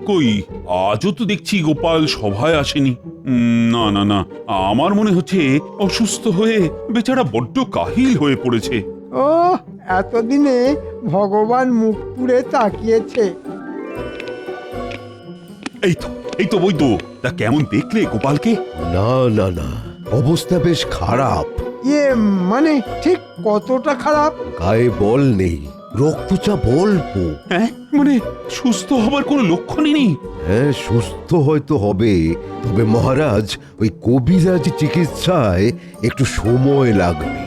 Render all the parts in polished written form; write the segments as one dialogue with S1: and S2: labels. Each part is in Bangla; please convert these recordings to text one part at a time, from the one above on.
S1: কই আজও তো দেখছি গোপাল সভায় আসেনি। না না না, আমার মনে হচ্ছে অসুস্থ হয়ে বেচারা বড্ড কাহিল হয়ে পড়েছে।
S2: ও এতদিনে ভগবান মুখ পুড়ে তাকিয়েছে।
S1: এই তো বৈদ্য, তা কেমন দেখলে গোপালকে?
S3: না না না, অবস্থা বেশ খারাপ।
S2: ইয়ে মানে ঠিক কতটা খারাপ?
S3: গায়ে বল নেই, রক্তচাপ অল্প।
S1: হ্যাঁ, মানে সুস্থ হবার কোনো লক্ষণই নেই।
S3: হ্যাঁ, সুস্থ হয়তো হবে, তবে মহারাজ ওই কবিরাজ চিকিৎসায় একটু সময় লাগবে।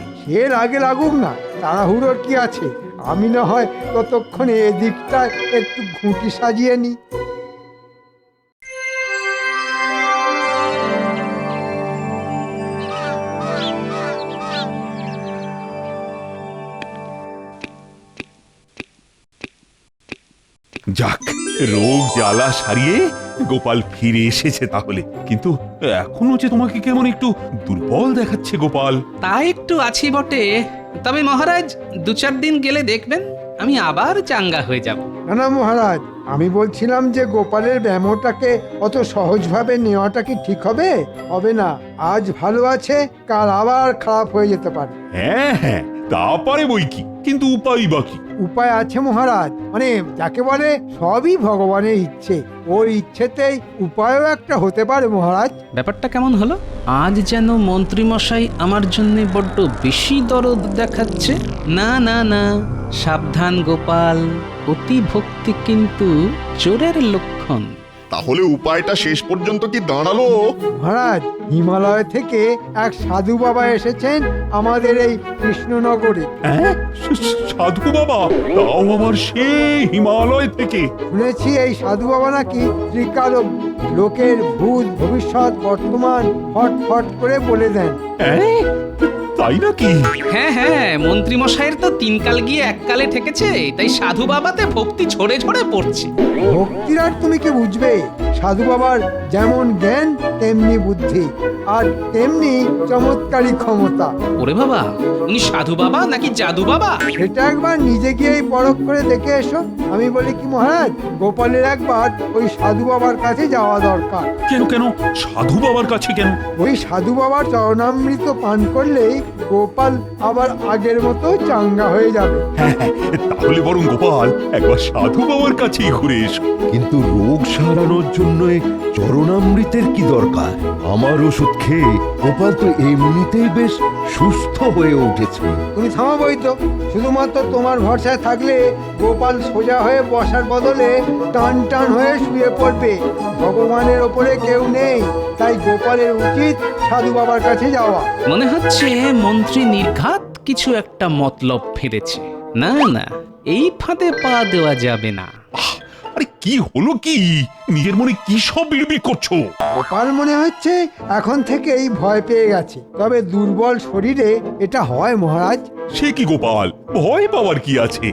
S2: এর আগে লাগুক না, তাড়াহুড়োর কি আছে? আমি না হয় ততক্ষণে এদিকটা একটু ঘুঁটি সাজিয়ে নি।
S1: যাক, রোগ জ্বালা সারিয়ে গোপাল ফিরে এসেছে তাহলে। কিন্তু এখনো যে তোমাকে কেমন একটু দুর্বল দেখাচ্ছে গোপাল।
S4: তা একটু আছি বটে, তবে মহারাজ 2-4 দিন গেলে দেখবেন আমি আবার চাঙ্গা হয়ে যাব।
S2: না না মহারাজ, আমি বলছিলাম যে গোপালের ব্যামোটাকে অত সহজভাবে নেওয়াটা কি ঠিক হবে? হবে না। আজ ভালো আছে, কাল আবার খারাপ হয়ে যেতে পারে।
S1: হ্যাঁ হ্যাঁ, তা পারে বই কি, কিন্তু উপায় বাকি।
S2: উপায় আছে মহারাজ, মানে যাকে বলে সবই ভগবানের ইচ্ছে। ওর ইচ্ছেতেই উপায়ও একটা হতে পারে মহারাজ।
S4: ব্যাপারটা কেমন হলো? আজ যেন মন্ত্রীমশাই আমার জন্য বড্ড বেশি দরদ দেখাচ্ছে। না না না, সাবধান গোপাল, অতি ভক্তি কিন্তু চোরের লক্ষণ।
S5: তাহলে উপায়টা শেষ পর্যন্ত কি দাঁড়ালো?
S2: মহারাজ, হিমালয় থেকে এক সাধু বাবা এসেছেন আমাদের এই কৃষ্ণনগরে।
S1: হ্যাঁ, সাধু বাবা? তাও আবার সেই হিমালয় থেকে?
S2: শুনেছি এই সাধু বাবা নাকি ত্রিকালজ্ঞ, লোকের ভূত ভবিষ্যৎ বর্তমান ফট ফট করে বলে দেন।
S1: হ্যাঁ, তাই নাকি?
S4: হ্যাঁ হ্যাঁ, মন্ত্রীমশাইয়ের তো 3 কাল গিয়ে 1 কালে ঠেকেছে, তাই সাধু বাবাতে ভক্তি ঝরে ঝরে পড়ছে।
S2: ভক্তির আর তুমি কি বুঝবে? সাধু বাবার যেমন জ্ঞান তেমনি বুদ্ধি, আর তেমনি চমৎকারী ক্ষমতা।
S4: ওরে বাবা, উনি সাধু বাবা নাকি জাদু বাবা?
S2: সেটা একবার নিজে গিয়েই পরখ করে দেখে এসো। আমি বলি কি মহারাজ, গোপালের একবার ওই সাধু বাবার কাছে যাওয়া দরকার।
S1: কেন কেন সাধু বাবার কাছে কেন?
S2: ওই সাধু বাবার চরণামৃত পান করলেই গোপাল আবার আগের মতো চাঙ্গা হয়ে যাবে।
S1: হ্যাঁ হ্যাঁ, তাহলে বরং গোপাল একবার সাধু বাবার কাছেই ঘুরে এসো।
S3: কিন্তু রোগ সারানোর জন্য চরণামৃতের কি দরকার? আমার ওষুধ খেয়ে গোপাল তো এমনিতেই বেশ সুস্থ হয়ে উঠেছে।
S2: তুমি থামাবই তো, শুধুমাত্র তোমার ভরসায় থাকলে গোপাল সোজা হয়ে বসার বদলে টান টান হয়ে শুয়ে পড়বে। ভগবানের ওপরে কেউ নেই, তাই গোপালের উচিত সাধু বাবার কাছে যাওয়া।
S4: মনে হচ্ছে মন্ত্রী নির্ঘাত কিছু একটা মতলব ফেলেছে। না না, এই ফাঁদে পা দেওয়া যাবে না।
S1: আরে কি হলো কি? নিজের মনে কি সব বিড়বিড় করছো?
S2: গোপাল মনে হচ্ছে এখন থেকেই ভয় পেয়ে গেছে, তবে দুর্বল শরীরে এটা হয় মহারাজ।
S1: সে কি গোপাল, ভয় পাওয়ার কি আছে?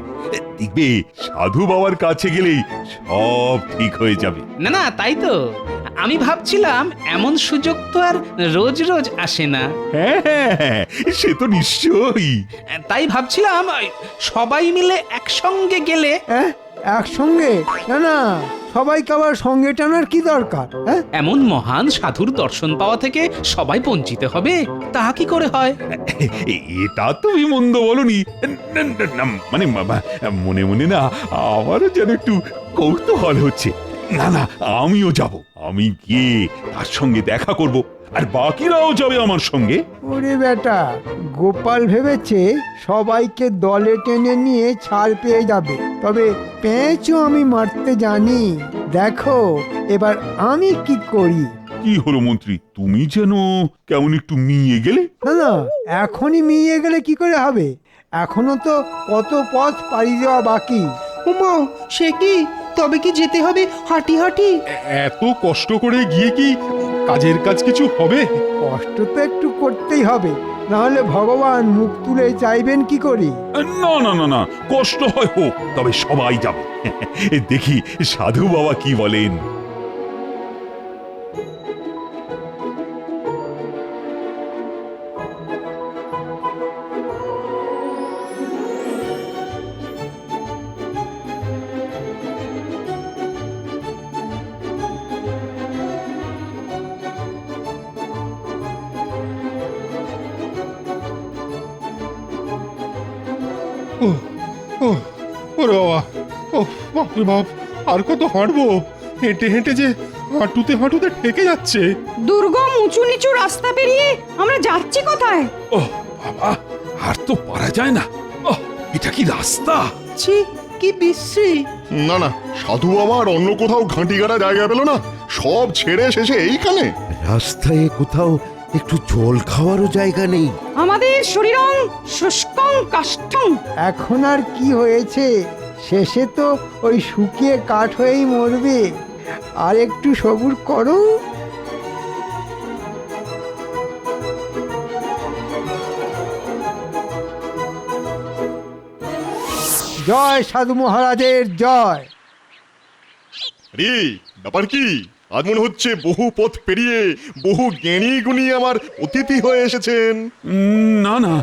S1: দেখবে সাধু বাবার কাছে গেলেই সব ঠিক হয়ে যাবে।
S4: না না, তাই তো আমি ভাবছিলাম, এমন সুযোগ তো আর রোজ রোজ আসে না।
S1: হ্যাঁ হ্যাঁ হ্যাঁ, সে তো নিশ্চয়ই।
S4: তাই ভাবছিলাম সবাই মিলে একসঙ্গে গেলে।
S2: হ্যাঁ, একসঙ্গে? না না, সবাইকে আবার সঙ্গে টানার কি দরকার? হ্যাঁ,
S4: এমন মহান সাধুর দর্শন পাওয়া থেকে সবাই বঞ্চিত হবে, তা কি করে হয়?
S1: এটা তুমি মন্দ বলনি। মানে মনে মনে না আমারও যেন একটু কৌতূহল হচ্ছে। না না, আমিও যাব। আমি গিয়ে তার সঙ্গে দেখা করব, আর বাকিরাও যাবে আমার সঙ্গে।
S2: ওরে বেটা, গোপাল ভেবেছে সবাইকে দলে টেনে নিয়ে ছাড় পেয়ে যাবে। তবে পেঁচও আমি মারতে জানি। দেখো এবার আমি কি করি।
S1: কি হলো মন্ত্রী, তুমি যেন কেমন একটু মিয়ে গেলে?
S2: না না, এখনই মিয়ে গেলে কি করে হবে? এখনো তো কত পথ পাড়ি দেওয়া বাকি।
S6: উমা, সে কি? তবে কি যেতে হবে হাঁটি হাঁটি?
S7: এত কষ্ট করে গিয়ে কি কাজের কাজ কিছু হবে?
S2: কষ্ট তো একটু করতেই হবে, না হলে ভগবান মুখ তুলে চাইবেন কি করি?
S1: না না না না, কষ্ট হয় হোক, তবে সবাই যাবে। দেখি সাধু বাবা কি বলেন।
S7: ওরে বাবা, ও বাপরে বাপ, আর কত হাঁটবো? হেঁটে হেঁটে যে হাঁটুতে হাঁটুতে ঠেকে যাচ্ছে।
S8: দুর্গম উঁচু নিচু রাস্তা পেরিয়ে আমরা যাচ্ছি কোথায়?
S1: ও বাবা, আর তো পারা যায় না। এটা কি রাস্তা?
S6: ছি, কি বিশ্রী।
S5: না না, সাধু বাবা আর অন্য কোথাও ঘাঁটি গাড়া জায়গা পেল না, সব ছেড়ে শেষে এইখানে।
S3: রাস্তায় কোথাও একটু জল খাওয়ারও জায়গা নেই।
S8: আমাদের শরীরং শুষ্কং কাষ্ঠং।
S2: এখন আর কি হয়েছে, শেষে তো ওই শুকিয়ে কাঠ হয়েই মরবে। আর একটু সবুর করো। জয় সাধু মহারাজের জয়।
S5: রে ব্যাপার কি? আজ মনে হচ্ছে বহু পথ পেরিয়ে বহু জ্ঞানী গুণী আমার অতিথি হয়ে এসেছেন।
S1: না না,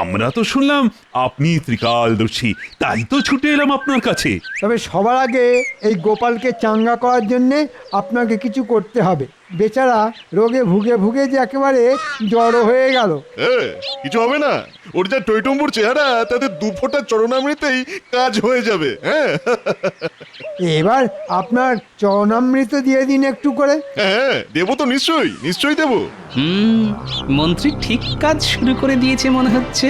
S1: আমরা তো শুনলাম আপনি ত্রিকালদর্শী, তাই তো ছুটে এলাম আপনার কাছে।
S2: তবে সবার আগে এই গোপালকে চাঙ্গা করার জন্যে আপনাকে কিছু করতে হবে। বেচারা রোগে ভুগে ভুগে যে একেবারে জড়ো হয়ে গেল।
S5: কিছু হবে না, ওর যা টৈটম্বুর চেহারা, তাতে দু ফোঁটা চরণামৃতেই কাজ হয়ে যাবে। হ্যাঁ
S2: এবার আপনার চরণামৃত দিয়ে দিন একটু করে।
S5: হ্যাঁ, দেবো তো, নিশ্চয়ই নিশ্চয়ই দেবো।
S4: মন্ত্রী ঠিক কাজ শুরু করে দিয়েছে মনে হচ্ছে।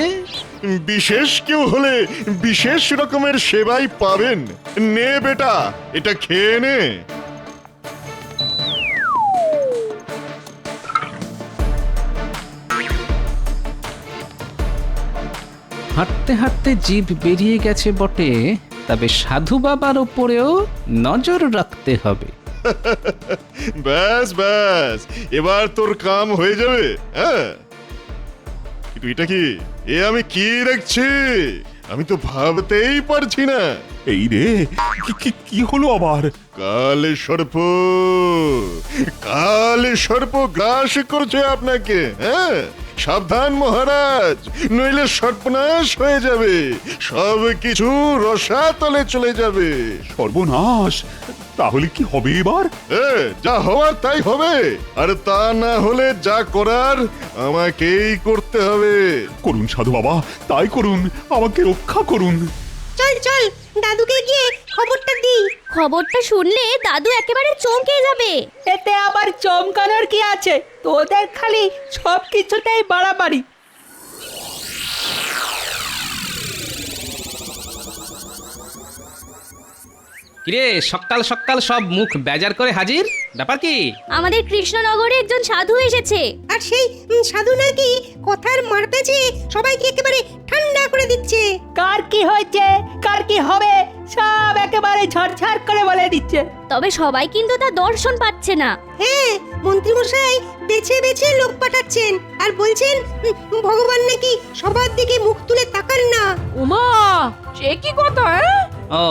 S5: বিশেষ কেউ হলে বিশেষ রকমের সেবাই পাবেন। নে বেটা, এটা খেয়ে নে।
S4: হাঁটতে হাঁটতে জিভ বেরিয়ে গেছে বটে, তবে সাধু বাবার ওপরেও নজর রাখতে হবে।
S5: ব্যাস ব্যাস, এবার তোর কাম হয়ে যাবে। হ্যাঁ, কিন্তু এটা কি? এ আমি কি দেখছি? আমি তো ভাবতেই পারছি না।
S1: এই রে, কি হলো আবার?
S5: কালে সর্প, কালে সর্প গ্রাস করছে আপনাকে। হ্যাঁ, সাবধান মহারাজ, নইলে সর্বনাশ হয়ে যাবে, সব কিছু রসাতলে চলে যাবে।
S1: সর্বনাশ! তাহলে কি হবে এবার?
S5: যা হওয়ার তাই হবে, আর তা না হলে যা করার আমাকেই করতে হবে।
S1: করুন সাধু বাবা, তাই করুন, আমাকে রক্ষা করুন।
S8: চল চল, দাদুকে গিয়ে খবরটা দিই।
S9: খবরটা শুনলে দাদু একেবারে চমকে যাবে।
S6: এতে আবার চমকানোর কি আছে? তোদের খালি সব কিছুতেই বাড়াবাড়ি।
S4: কিরে, সকাল সকাল সব মুখ বেজার করে হাজির, ব্যাপার কি?
S9: আমাদের কৃষ্ণনগরে একজন সাধু এসেছে।
S8: আর সেই সাধু নাকি কথার মারপ্যাচে সবাইকে একেবারে ঠান্ডা করে দিচ্ছে।
S6: কার কি হয়েছে, কার কি হবে, সব একেবারে ঝরঝর করে বলে দিচ্ছে।
S9: তবে সবাই কিন্তু তার দর্শন পাচ্ছে না।
S8: হ্যাঁ, মন্ত্রীমশাই বেছে বেছে লোক পাঠাচ্ছেন আর বলছেন ভগবান নাকি সবার দিকে মুখ তুলে তাকান না।
S6: উমা, সে কি কথা?
S4: ও,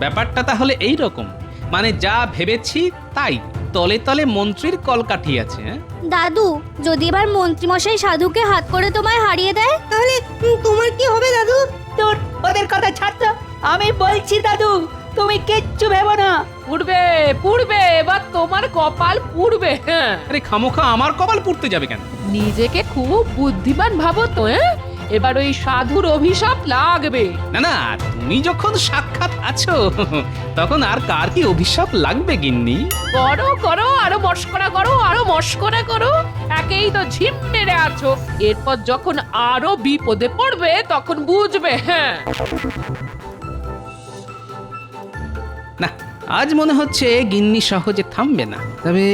S4: ব্যাপারটা তাহলে এই রকম। মানে যা ভেবেছি তাই, তলে তলে মন্ত্রীর কলকাঠি আছে।
S9: দাদু, যদি এবার মন্ত্রীমশাই সাধুকে হাত করে তোমায় হারিয়ে দেয়,
S8: তাহলে তোমার কি হবে দাদু?
S6: তোর ওদের কথা ছাড় তো, আমি বলছি দাদু, তুমি কিচ্ছু ভেবো না।
S10: পুড়বে পুড়বে, এবার তোমার কপাল পুড়বে। হ্যাঁ,
S4: আরে খামোখা আমার কপাল পুড়তে যাবে কেন?
S10: নিজেকে খুব বুদ্ধিমান ভাবো তো। এবার ওই সাধুর অভিশাপ লাগবে।
S4: না না, তুমি যখন সাক্ষাৎ আছো তখন আর কার কি অভিশাপ লাগবে গিন্নি?
S10: করো করো, আরো মস্করা করো, আরো মস্করা করো, একেই তো ঝিম মেরে আছো। এরপর যখন আরো বিপদে পড়বে তখন বুঝবে। হ্যাঁ,
S4: না, আজ মনে হচ্ছে গিন্নি সহজে থামবে না। তবে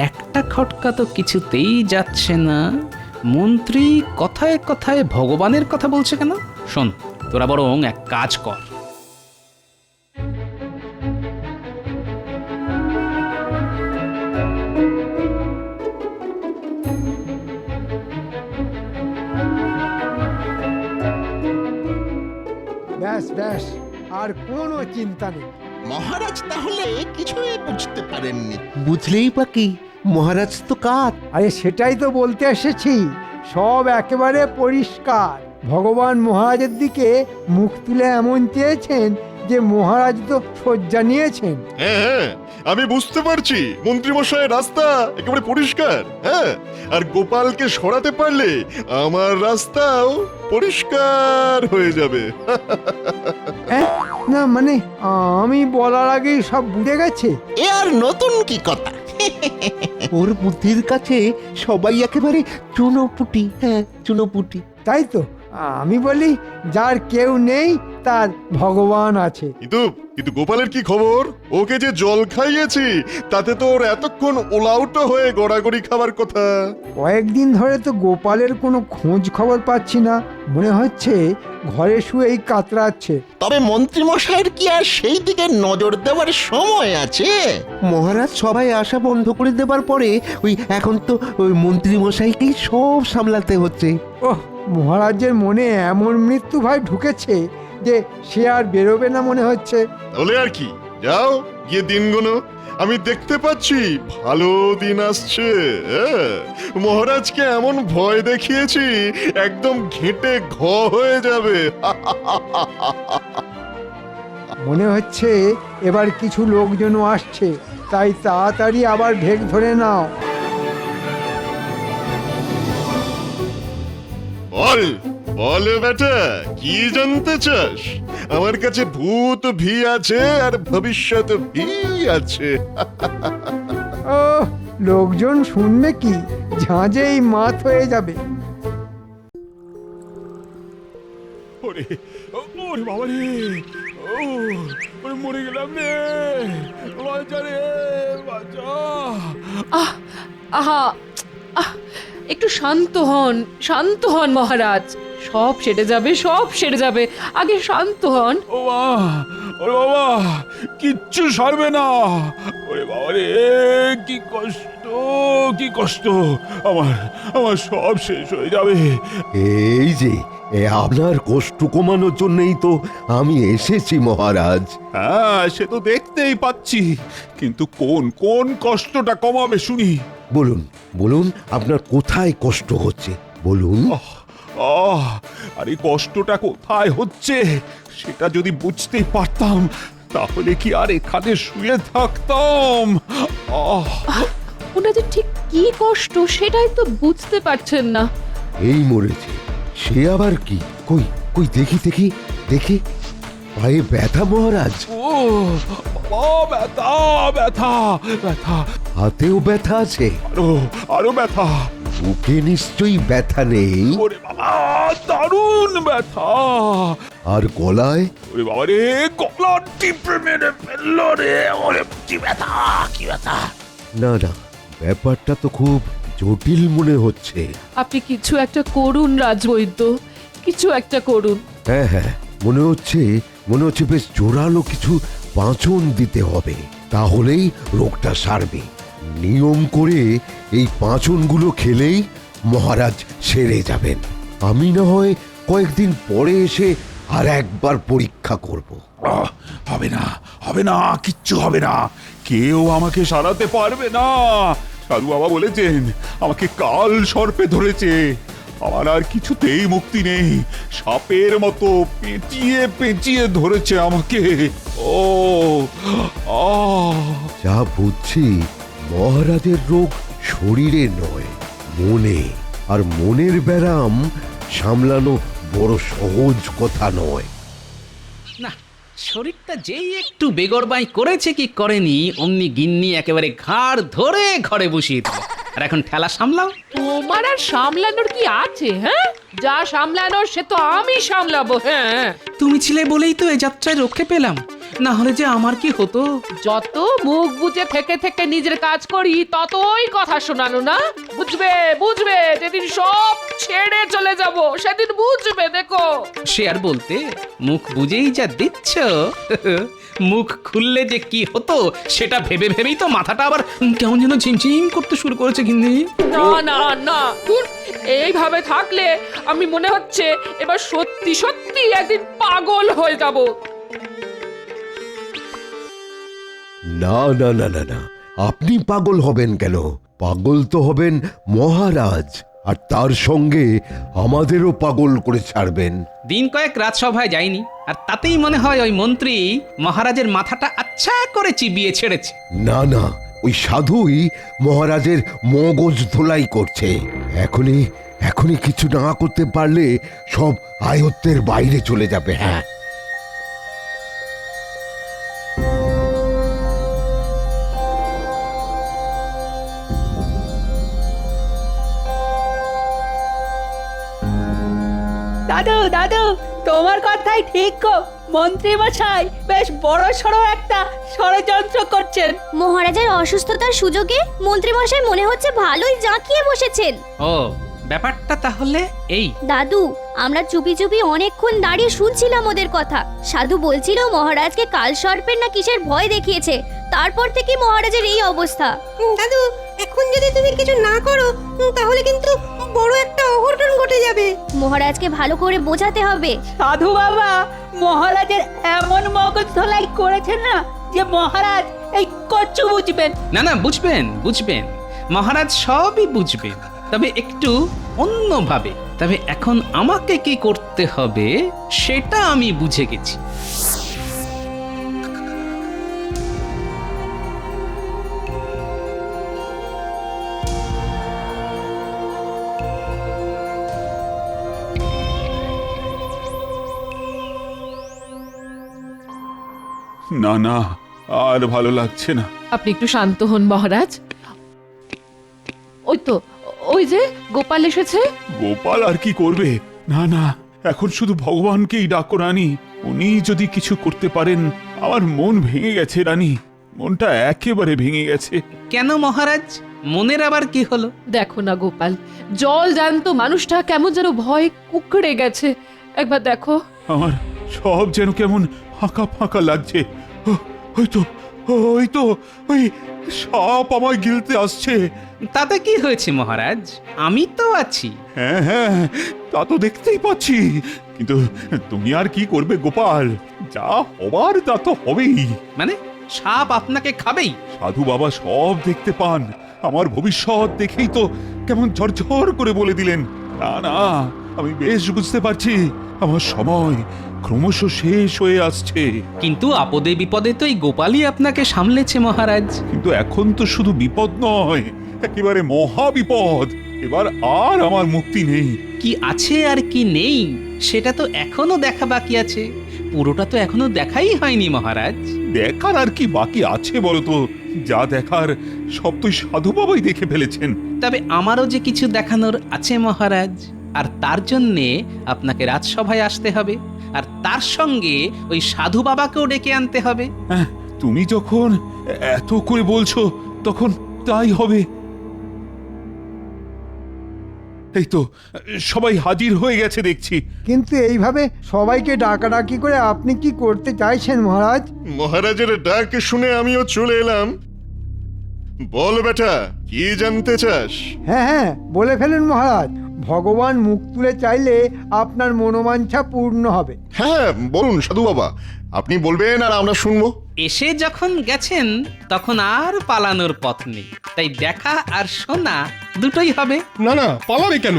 S4: একটা খটকা তো কিছুতেই যাচ্ছে না। মন্ত্রী কথায় কথায় ভগবানের কথা বলছে কেন? শোন, তোরা বরং এক কাজ কর।
S2: ব্যাস ব্যাস, আর কোনো চিন্তা নেই।
S11: মহারাজ তাহলে কিছুই বুঝতে পারেননি।
S3: বুঝলেই বা কি, মহারাজ তো কাত।
S2: আরে সেটাই তো বলতে এসেছি, সব একেবারে পরিষ্কার। ভগবান মহারাজের দিকে মুখ তুলে এমন চেয়েছেন যে মহারাজ তো শয্যা নিয়েছেন।
S5: হ্যাঁ হ্যাঁ, আমি বুঝতে পারছি মন্ত্রীমশাইয়ের রাস্তা একেবারে পরিষ্কার। হ্যাঁ, আর গোপালকে সরাতে পারলে আমার রাস্তাও পরিষ্কার হয়ে যাবে।
S2: না মানে আমি বলার আগেই সব বুঝে গেছে।
S11: এ আর নতুন কি কথা?
S3: ওর বুদ্ধির কাছে সবাই একেবারে চুনোপুটি। হ্যাঁ, চুনোপুটি।
S2: তাই তো আমি বলি, যার কেউ নেই তার ভগবান আছে।
S5: কিন্তু গোপালের কি খবর? ওকে যে জল খাইয়েছি তাতে তো ওর এতক্ষণ ওলাউটো হয়ে গড়াগড়ি খাবার কথা।
S2: কয়েকদিন ধরে তো গোপালের কোনো খোঁজ খবর পাচ্ছি না, মনে হচ্ছে ঘরে শুয়েই কাতরাচ্ছে।
S11: তবে মন্ত্রীমশাইয়ের কি আর সেই দিকে নজর দেওয়ার সময় আছে?
S3: মহারাজ সবাই আশা বন্ধ করে দেবার পরে এখন তো ওই মন্ত্রী মশাইকেই সব সামলাতে হচ্ছে।
S2: ওহ, মহারাজের মনে এমন মৃত্যু ভয় ঢুকেছে যে সে আর বেরোবে না মনে হচ্ছে।
S5: তাহলে আর কি, যাও গিয়ে দিন গোনো। আমি দেখতে পাচ্ছি ভালো দিন আসছে। মহারাজকে এমন ভয় দেখিয়েছি একদম ঘেঁটে ঘ হয়ে যাবে।
S2: মনে হচ্ছে এবার কিছু লোকজনও আসছে, তাই তাড়াতাড়ি আবার ঢেক ধরে নাও।
S5: বল বল বেটা, কি জানতে চাস? আমার কাছে ভূত ভি আছে আর ভবিষ্যৎ ভি আছে।
S2: ও, লোকজন শুনবে কি, ঝাঁঝেই মাত হয়ে যাবে।
S1: ওরে ওরে বাবা রে, ওরে মরে গেলাম রে, বাঁচা রে বাঁচা।
S10: আহা আহ, একটু শান্ত হন মহারাজ। সব সেরে যাবে, সব সেরে যাবে, আগে শান্ত হন।
S1: ও মা, ওরে বাবা, কিচ্ছু সরবে না। ওরে বাবা রে, কি কষ্ট, কি কষ্ট, আমার আমার সব শেষ হয়ে যাবে।
S3: এই যে আপনার কষ্ট কমানোর জন্যই তো আমি এসেছি মহারাজ।
S1: হ্যাঁ, সে তো দেখতেই পাচ্ছি, কিন্তু কোন কোন কষ্টটা কমাবে শুনি?
S3: বলুন বলুন, আপনার কোথায় কষ্ট হচ্ছে বলুন।
S1: আর এই কষ্টটা কোথায় হচ্ছে সেটা যদি বুঝতেই পারতাম তাহলে কি আর এখানে শুয়ে থাকতাম।
S10: ওনাদের ঠিক কি কষ্ট সেটাই তো বুঝতে পারছেন না।
S3: এই মরেছে, সে আবার কি? কই কই দেখি দেখি দেখি, পায়ে ব্যথা মহারাজ?
S1: ও ব্যথা ব্যথা ব্যথা,
S3: হাতেও ব্যথা আছে?
S1: আরো ব্যথা।
S3: বুকে নিশ্চয়ই ব্যথা নেই?
S1: ওরে বাবা, দারুণ ব্যথা।
S3: আর গলায়?
S1: ওরে বাবা রে, গলা টিপে মেরে ফেললো রে। ওরে কি ব্যথা, কি ব্যথা।
S3: না না, ব্যাপারটা তো খুব জটিল মনে হচ্ছে।
S10: আপনি কিছু একটা করুন রাজবৈদ্য, কিছু একটা করুন।
S3: হ্যাঁ হ্যাঁ, মনে হচ্ছে বেশ জোরালো কিছু পাঁচন দিতে হবে, তাহলেই রোগটা সারবে। নিয়ম করে এই পাঁচনগুলো খেলেই মহারাজ সেরে যাবেন। আমি না হয় কয়েকদিন পরে এসে আর একবার পরীক্ষা করব।
S1: হবে না, হবে না, কিচ্ছু হবে না, কেউ আমাকে সারাতে পারবে না। সাধু বাবা বলেছেন আমাকে কাল সর্পে ধরেছে, আমার আর কিছুতেই মুক্তি নেই। সাপের মতো পেঁচিয়ে পেঁচিয়ে ধরেছে আমাকে। ও
S3: যা বুঝছি, মহারাজের রোগ শরীরে নয়, মনে। আর মনের ব্যারাম সামলানো বড় সহজ কথা নয়।
S4: না, শরীরটা যেই একটু বেগরবাই করেছে কি করেনি, অমনি গিন্নি একেবারে ঘাড় ধরে ঘরে বসিয়ে দিল। আর এখন ঠেলা সামলাও।
S10: তোমার আর সামলানোর কি আছে? হ্যাঁ, যা সামলানোর সে তো আমি সামলাবো। হ্যাঁ,
S4: তুমি ছিলে বলেই তো এই যাত্রায় রক্ষে পেলাম, না হলে যে আমার কি হতো।
S10: যত মুখ বুজে থেকে থেকে নিজের কাজ করি ততই কথা শোনানো না। বুঝবে বুঝবে, যেদিন সব ছেড়ে চলে যাব সেদিন বুঝবে। দেখো,
S4: সে আর বলতে, মুখ বুঝেই যা দিচ্ছ, মুখ খুললে যে কি হতো সেটা ভেবে ভেবেই তো মাথাটা আবার কেমন যেন ঝিমঝিম করতে শুরু করেছে গিন্নি।
S10: না না না, এইভাবে থাকলে আমি মনে হচ্ছে এবার সত্যি সত্যি একদিন পাগল হয়ে যাব।
S3: না না না না না, আপনি পাগল হবেন কেন? পাগল তো হবেন মহারাজ। আর তার সঙ্গে আমাদেরও পাগল করে ছাড়বেন।
S4: দিন কয়েক রাজসভায় যায়নি, আর তাতেই মনে হয় ওই মন্ত্রী মহারাজের মাথাটা আচ্ছা করে চিবিয়ে ছেড়েছে।
S3: না না, ওই সাধুই মহারাজের মগজ ধোলাই করছে। এখনই এখনই কিছু না করতে পারলে সব আয়ত্তের বাইরে চলে যাবে। হ্যাঁ,
S6: দাদু দাদু, তোমার কথাই ঠিক গো। মন্ত্রী মশাই বেশ বড় সড়ো একটা ষড়যন্ত্র করছেন।
S9: মহারাজের অসুস্থতার সুযোগে মন্ত্রীমশাই মনে হচ্ছে ভালোই জাঁকিয়ে বসেছেন।
S4: ও, ব্যাপারটা তাহলে এই।
S9: দাদু, আমরা চুপি চুপি অনেকক্ষণ দাঁড়িয়ে শুনছিলাম ওদের কথা। সাধু বলছিল মহারাজকে কাল সর্পের না কিসের ভয় দেখিয়েছে, তারপর থেকে মহারাজের এই অবস্থা।
S8: দাদু, এখন যদি তুমি কিছু না করো তাহলে কিন্তু বড় একটা অঘটন ঘটে যাবে।
S9: মহারাজকে ভালো করে বোঝাতে হবে।
S6: সাধু বাবা মহারাজের এমন মগজ ধোলাই করেছে না যে মহারাজ এই কচ্ছু বুঝবেন।
S4: না না, বুঝবেন বুঝবেন, মহারাজ সবই বুঝবেন, তবে একটু অন্যভাবে। তবে এখন আমাকে কি করতে হবে সেটা আমি বুঝে গেছি।
S1: না না, আর ভালো লাগছে না।
S10: আপনি একটু শান্ত হন মহারাজ। ওই তো, ওই যে গোপাল এসেছে।
S1: গোপাল আর কি করবে? না না, এখন শুধু ভগবানকেই ডাকো রানী। উনি যদি কিছু করতে পারেন। আমার মন ভেঙে গেছে রানী, মনটা একেবারে ভেঙে গেছে।
S4: কেন মহারাজ, মনের আবার কি হলো?
S10: দেখো না গোপাল, জল জ্যান্ত মানুষটা কেমন যেন ভয় কুকড়ে গেছে। একবার দেখো।
S1: আমার সব যেন কেমন ফাঁকা ফাঁকা লাগছে। ওই তো ওই সাপ আমায় গিলতে আসছে।
S4: তাতে কি হয়েছে মহারাজ, আমি তো আছি।
S1: হ্যাঁ হ্যাঁ, তা তো দেখতেই পাচ্ছি, কিন্তু তুমি আর কি করবে গোপাল? যা হবার তা তো হবেই।
S4: মানে সাপ আপনাকে খাবেই?
S1: সাধু বাবা সব দেখতে পান, আমার ভবিষ্যৎ দেখেই তো কেমন ঝরঝর করে বলে দিলেন। না না, আমি বেশ বুঝতে পারছি আমার সময় ক্রমশ শেষ হয়ে আসছে।
S4: কিন্তু আপদে বিপদে তো এই গোপালই আপনাকে সামলেছে মহারাজ।
S1: কিন্তু এখন তো শুধু বিপদ নয়, একেবারে মহা বিপদ। এবার আর আমার মুক্তি নেই।
S4: কি আছে আর কি নেই সেটা তো এখনো দেখা বাকি আছে। পুরোটা তো এখনো দেখাই হয়নি মহারাজ।
S1: দেখার আর কি বাকি আছে বলতো? যা দেখার সব তো সাধু বাবাই দেখে ফেলেছেন।
S4: তবে আমারও যে কিছু দেখানোর আছে মহারাজ, আর তার জন্যে আপনাকে রাজসভায় আসতে হবে, আর তার সঙ্গে ওই সাধু বাবাকেও ডেকে আনতে হবে।
S1: হ্যাঁ, তুমি যখন এত করে বলছো তখন তাই হবে। এই তো সবাই হাজির হয়ে গেছে দেখছি।
S2: কিন্তু এইভাবে সবাইকে ডাকাডাকি করে আপনি কি করতে চাইছেন মহারাজ?
S5: মহারাজের ডাক শুনে আমিও চলে এলাম। বল বেটা, কি জানতে চাস?
S2: হ্যাঁ হ্যাঁ, বলে ফেলুন মহারাজ। ভগবান মুখ তুলে চাইলে আপনার মনোবাঞ্ছা পূর্ণ হবে।
S5: হ্যাঁ বলুন সাধু বাবা, আপনি বলবেন আর আমরা শুনবো।
S4: এসে যখন গেছেন তখন আর পালানোর পথ নেই, তাই দেখা আর শোনা দুটোই হবে।
S7: না না, পালাবে কেন?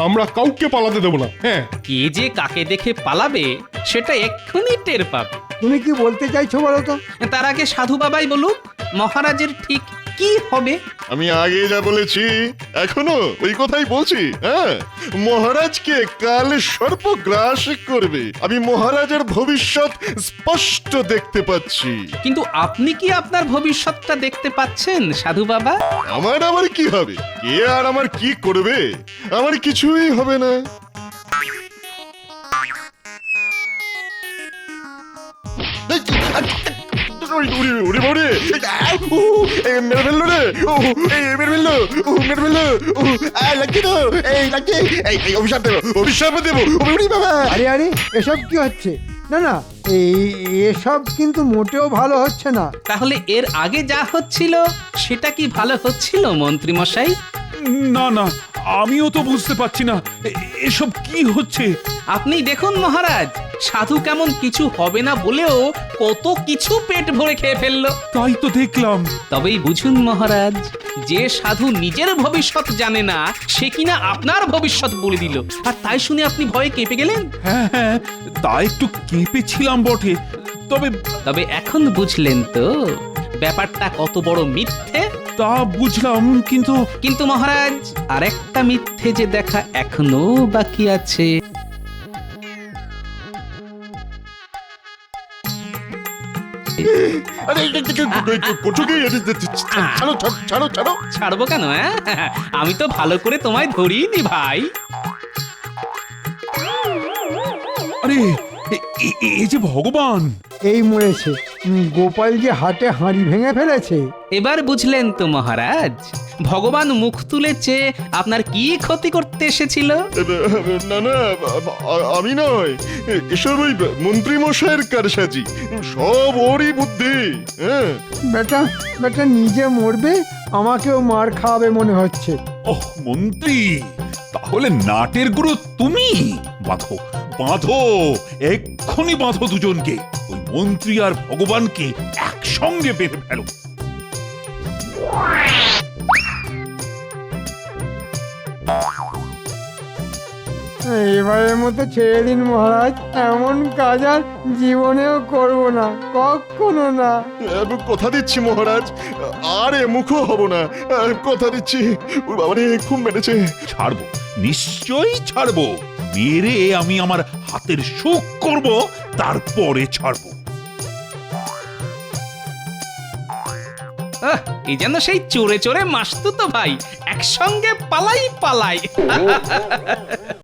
S7: আমরা কাউকে পালাতে দেবো না। হ্যাঁ,
S4: কে যে কাকে দেখে পালাবে সেটা এক্ষুনি টের পাবে।
S2: তুমি কি বলতে চাইছো বলো তো?
S4: তার আগে সাধু বাবাই বলুক মহারাজের ঠিক কি হবে।
S5: আমি আগে যা বলেছি এখনো ওই কথাই বলছি। হ্যাঁ, মহারাজকে কাল সর্প গ্রাস করবে। আমি মহারাজের ভবিষ্যৎ স্পষ্ট দেখতে পাচ্ছি।
S4: কিন্তু আপনি কি আপনার ভবিষ্যৎটা দেখতে পাচ্ছেন সাধু বাবা?
S5: আমার কি হবে? কে আর আমার কি করবে? আমার কিছুই হবে না।
S2: আরে আরে, এসব কি হচ্ছে? না না, এসব কিন্তু মোটেও ভালো হচ্ছে না।
S4: তাহলে এর আগে যা হচ্ছিল সেটা কি ভালো হচ্ছিল মন্ত্রী মশাই?
S1: না না, আমিও তো বুঝতে পারছি না এসব কি হচ্ছে।
S4: আপনি দেখুন মহারাজ, সাধু কেমন কিছু হবে না বলেও কত কিছু পেট ভরে খেয়ে ফেললো।
S1: তাই তো দেখলাম।
S4: তবেই বুঝুন মহারাজ, যে সাধু নিজের ভবিষ্যৎ জানে না সে কিনা আপনার ভবিষ্যৎ বলে দিল, আর তাই শুনে আপনি ভয়ে কেঁপে গেলেন।
S1: হ্যাঁ হ্যাঁ, তা একটু কেঁপেছিলাম বটে, তবে
S4: তবে এখন বুঝলেন তো ব্যাপারটা কত বড় মিথ্যে।
S1: তা বুঝলাম, কিন্তু
S4: কিন্তু মহারাজ, আরেকটা মিথ্যে যে দেখা এখনো বাকি আছে।
S5: আরে করছো কি? ছাড়ো ছাড়ো ছাড়ো।
S4: ছাড়বো কেন? আমি তো ভালো করে তোমায় ধরিনি ভাই।
S1: আরে এ যে ভগবান!
S2: এই মরেছে, গোপাল যে হাটে হাঁড়ি ভেঙে ফেলেছে।
S4: এবার বুঝলেন তো মহারাজ, ভগবান মুখ তুলে চেয়ে আপনার কি ক্ষতি করতে এসেছিল?
S5: না না, আমি নয়, এসব ওই মন্ত্রী মশাইয়ের কারসাজি, সব ওরই বুদ্ধি। হ্যাঁ,
S2: বেটা বেটা নিজে মরবে, আমাকেও মার খাওয়াবে মনে হচ্ছে।
S1: ওহ মন্ত্রী, তাহলে নাটের গুরু তুমি? বাঁধো বাঁধো, এক্ষুনি বাঁধো দুজনকে, ওই মন্ত্রী আর ভগবানকে একসঙ্গে বেঁধে ফেলো।
S2: এবারের মতো ছেড়ে দিন মহারাজ, এমন কাজ আর জীবনেও করব না, কখনো না।
S5: কথা দিচ্ছি মহারাজ, আর মুখও হব না, কথা দিচ্ছি। ওর বাবারে খুব মেরেছে।
S1: ছাড়বো, নিশ্চয়ই ছাড়বো। মেরে আমি আমার হাতের সুখ করব, তারপরে ছাড়বো।
S4: এই যেন সেই চোরে চোরে মাসতুতো ভাই, একসঙ্গে পালাই পালাই।